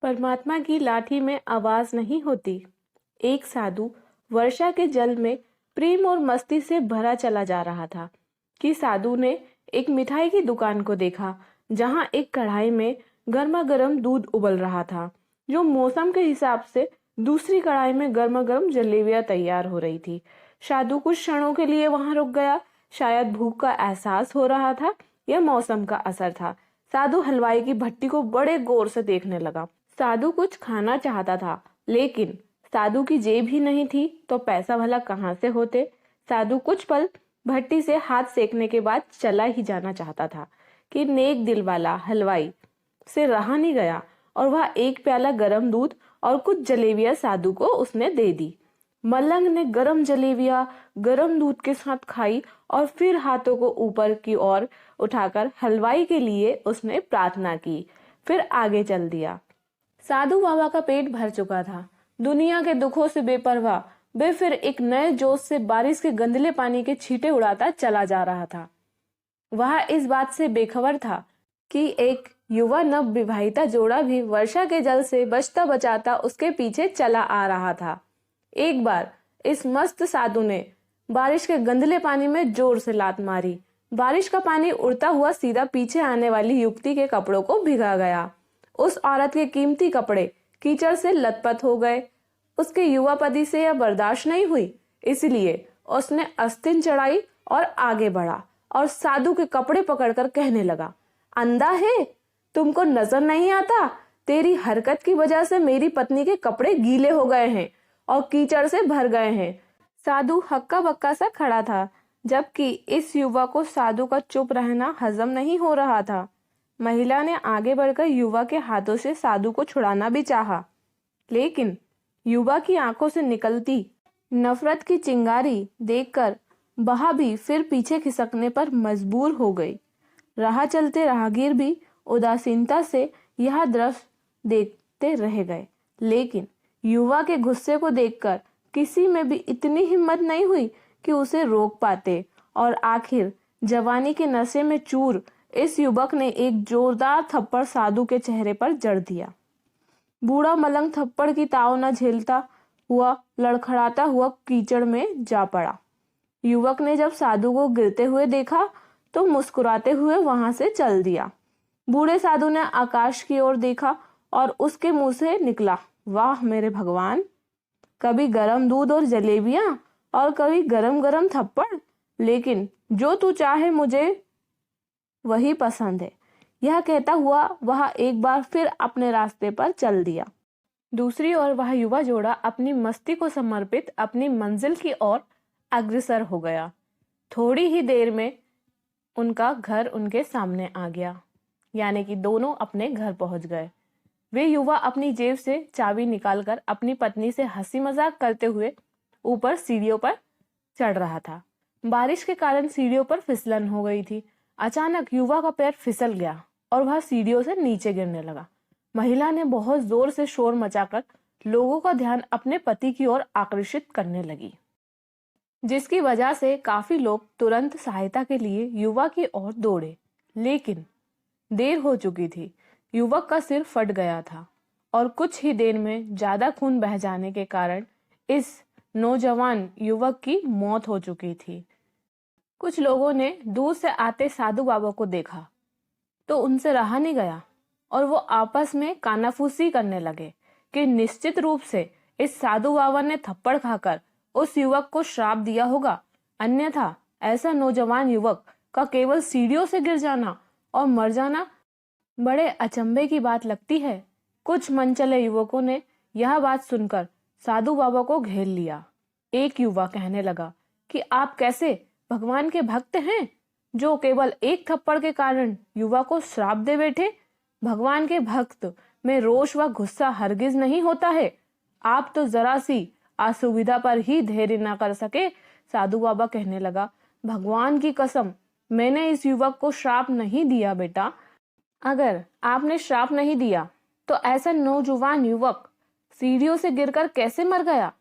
परमात्मा की लाठी में आवाज नहीं होती। एक साधु वर्षा के जल में प्रेम और मस्ती से भरा चला जा रहा था कि साधु ने एक मिठाई की दुकान को देखा, जहां एक कढ़ाई में गर्मा गर्म दूध उबल रहा था, जो मौसम के हिसाब से दूसरी कढ़ाई में गर्मा गर्म जलेबियां तैयार हो रही थी। साधु कुछ क्षणों के लिए वहां रुक गया। शायद भूख का एहसास हो रहा था या मौसम का असर था। साधु हलवाई की भट्टी को बड़े गौर से देखने लगा। साधु कुछ खाना चाहता था, लेकिन साधु की जेब ही नहीं थी, तो पैसा भला कहाँ से होते। साधु कुछ पल भट्टी से हाथ सेकने के बाद चला ही जाना चाहता था कि नेक दिल वाला हलवाई से रहा नहीं गया और वह एक प्याला गरम दूध और कुछ जलेबियां साधु को उसने दे दी। मलंग ने गरम जलेबियां गरम दूध के साथ खाई और फिर हाथों को ऊपर की ओर उठाकर हलवाई के लिए उसने प्रार्थना की, फिर आगे चल दिया। साधु बाबा का पेट भर चुका था। दुनिया के दुखों से बेपरवाह वे फिर एक नए जोश से बारिश के गंदले पानी के छींटे उड़ाता चला जा रहा था। वह इस बात से बेखबर था कि एक युवा नव विवाहिता जोड़ा भी वर्षा के जल से बचता बचाता उसके पीछे चला आ रहा था। एक बार इस मस्त साधु ने बारिश के गंदले पानी में जोर से लात मारी। बारिश का पानी उड़ता हुआ सीधा पीछे आने वाली युवती के कपड़ों को भिगा गया। उस औरत के कीमती कपड़े कीचड़ से लथपथ हो गए। उसके युवा पति से यह बर्दाश्त नहीं हुई, इसलिए उसने आस्तीन चढ़ाई और आगे बढ़ा और साधु के कपड़े पकड़कर कहने लगा, अंधा है, तुमको नजर नहीं आता? तेरी हरकत की वजह से मेरी पत्नी के कपड़े गीले हो गए हैं और कीचड़ से भर गए हैं। साधु हक्का बक्का सा खड़ा था, जबकि इस युवा को साधु का चुप रहना हजम नहीं हो रहा था। महिला ने आगे बढ़कर युवा के हाथों से साधु को छुड़ाना भी चाहा, लेकिन युवा की आंखों से निकलती नफरत की चिंगारी देखकर वह भी फिर पीछे खिसकने पर मजबूर हो गई। राह चलते राहगीर भी उदासीनता से यह दृश्य देखते रह गए, लेकिन युवा के गुस्से को देखकर किसी में भी इतनी हिम्मत नहीं हुई कि उसे रोक पाते। और आखिर जवानी के नशे में चूर इस युवक ने एक जोरदार थप्पड़ साधु के चेहरे पर जड़ दिया। बूढ़ा मलंग थप्पड़ की ताव न झेलता हुआ लड़खड़ाता हुआ कीचड़ में जा पड़ा। युवक ने जब साधु को गिरते हुए देखा तो मुस्कुराते हुए वहां से चल दिया। बूढ़े साधु ने आकाश की ओर देखा और उसके मुंह से निकला, वाह मेरे भगवान, कभी गरम दूध और जलेबियां और कभी गरम गरम थप्पड़, लेकिन जो तू चाहे मुझे वही पसंद है। यह कहता हुआ वह एक बार फिर अपने रास्ते पर चल दिया। दूसरी ओर वह युवा जोड़ा अपनी मस्ती को समर्पित अपनी मंजिल की ओर अग्रसर हो गया। थोड़ी ही देर में उनका घर उनके सामने आ गया, यानी कि दोनों अपने घर पहुंच गए। वे युवा अपनी जेब से चाबी निकालकर अपनी पत्नी से हंसी मजाक करते हुए ऊपर सीढ़ियों पर चढ़ रहा था। बारिश के कारण सीढ़ियों पर फिसलन हो गई थी। अचानक युवा का पैर फिसल गया और वह सीढ़ियों से नीचे गिरने लगा। महिला ने बहुत जोर से शोर मचाकर लोगों का ध्यान अपने पति की ओर आकर्षित करने लगी, जिसकी वजह से काफी लोग तुरंत सहायता के लिए युवा की ओर दौड़े, लेकिन देर हो चुकी थी। युवक का सिर फट गया था और कुछ ही देर में ज्यादा खून बह जाने के कारण इस नौजवान युवक की मौत हो चुकी थी। कुछ लोगों ने दूर से आते साधु बाबा को देखा तो उनसे रहा नहीं गया और वो आपस में कानाफूसी करने लगे कि निश्चित रूप से इस साधु बाबा ने थप्पड़ खाकर उस युवक को श्राप दिया होगा, अन्यथा ऐसा नौजवान युवक का केवल सीढ़ियों से गिर जाना और मर जाना बड़े अचंभे की बात लगती है। कुछ मनचले युवकों ने यह बात सुनकर साधु बाबा को घेर लिया। एक युवा कहने लगा कि आप कैसे भगवान के भक्त हैं जो केवल एक थप्पड़ के कारण युवा को श्राप दे बैठे? भगवान के भक्त में रोष व गुस्सा हरगिज नहीं होता है। आप तो जरा सी असुविधा पर ही धैर्य न कर सके। साधु बाबा कहने लगा, भगवान की कसम, मैंने इस युवक को श्राप नहीं दिया बेटा। अगर आपने श्राप नहीं दिया तो ऐसा नौजवान युवक सीढ़ियों से गिरकर कैसे मर गया?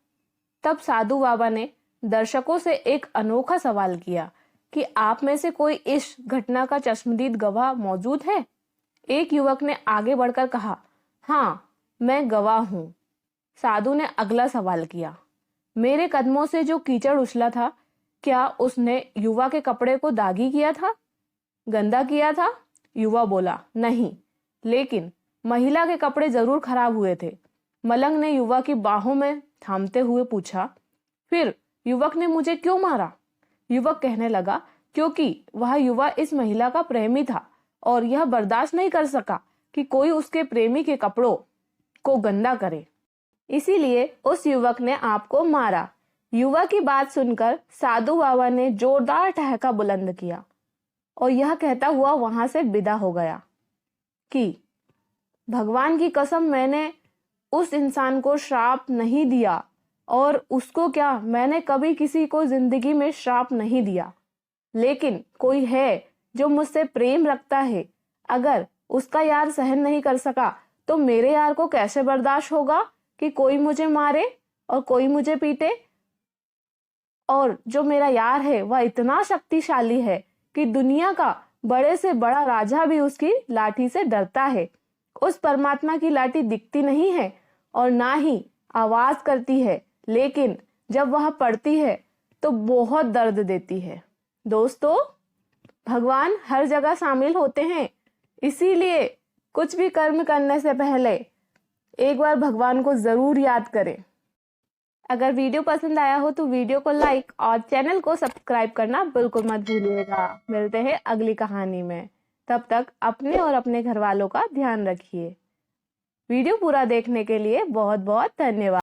तब साधु बाबा ने दर्शकों से एक अनोखा सवाल किया कि आप में से कोई इस घटना का चश्मदीद गवाह मौजूद है? एक युवक ने आगे बढ़कर कहा, हाँ, मैं गवाह हूं। साधु ने अगला सवाल किया। मेरे कदमों से जो कीचड़ उछला था, क्या उसने युवा के कपड़े को दागी किया था, गंदा किया था? युवा बोला, नहीं, लेकिन महिला के कपड़े जरूर खराब हुए थे। मलंग ने युवा की बाहों में थामते हुए पूछा, फिर युवक ने मुझे क्यों मारा? युवक कहने लगा, क्योंकि वह युवा इस महिला का प्रेमी था और यह बर्दाश्त नहीं कर सका कि कोई उसके प्रेमी के कपड़ों को गंदा करे, इसीलिए उस युवक ने आपको मारा। युवा की बात सुनकर साधु बाबा ने जोरदार ठहाका बुलंद किया और यह कहता हुआ वहां से विदा हो गया कि भगवान की कसम, मैंने उस इंसान को श्राप नहीं दिया, और उसको क्या, मैंने कभी किसी को जिंदगी में श्राप नहीं दिया। लेकिन कोई है जो मुझसे प्रेम रखता है, अगर उसका यार सहन नहीं कर सका तो मेरे यार को कैसे बर्दाश्त होगा कि कोई मुझे मारे और कोई मुझे पीटे? और जो मेरा यार है वह इतना शक्तिशाली है कि दुनिया का बड़े से बड़ा राजा भी उसकी लाठी से डरता है। उस परमात्मा की लाठी दिखती नहीं है और ना ही आवाज करती है, लेकिन जब वह पड़ती है तो बहुत दर्द देती है। दोस्तों, भगवान हर जगह शामिल होते हैं, इसीलिए कुछ भी कर्म करने से पहले एक बार भगवान को जरूर याद करें। अगर वीडियो पसंद आया हो तो वीडियो को लाइक और चैनल को सब्सक्राइब करना बिल्कुल मत भूलिएगा। मिलते हैं अगली कहानी में, तब तक अपने और अपने घर वालों का ध्यान रखिए। वीडियो पूरा देखने के लिए बहुत बहुत धन्यवाद।